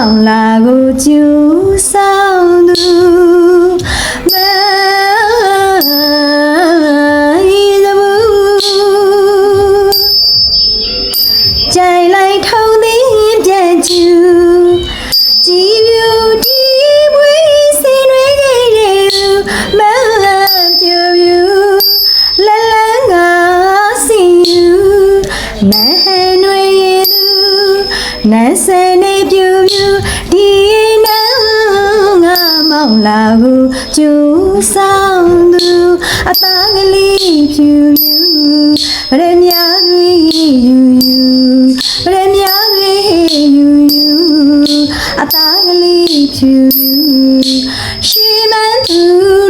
မောင်လာကိုကျူဆောင်သူမရီသမှုကြိုင်လိုက်ထုံးသည်ပြည့်ကျူကြည်ပြူဒီပွေးစင်ရွေးခဲ့တဲ့သူမပြူပြူလလန်းငါစီယူမဟန်ရွေးသူနတ်စနေပြူပြူဒီနောင်ငါမောင်လာကိုကျူဆောင်သူအသားကလေးဖြူဖြူဗရမယာတွေယူယူဗရမယာတွေယူယူအသားကလေးဖြူဖြူရှိမှန်သူ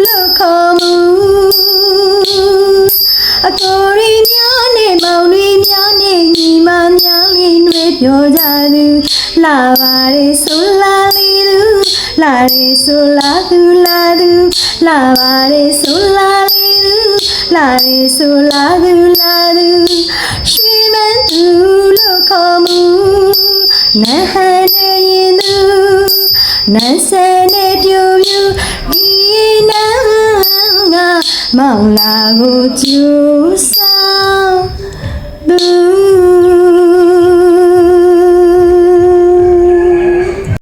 လို့ခေါ်မှုအကိုရီများနဲ့မောင်တွေများနဲ့ညီမများလေးတွေပြောကြသူလာပါလေဆိုလာလေးသူလာလေဆိုလာသူလာသူလာပါလေဆိုလာလေးသူလာလေဆိုလာသူလာသူရွှေမန်းသူလို့ခေါ်မှုနတ်ဟန်နေရင်သူနတ်ဆယ်နဲ့ပြူပြူဒီနန်းငါမောင်လာကိုကျူဆောင်သူ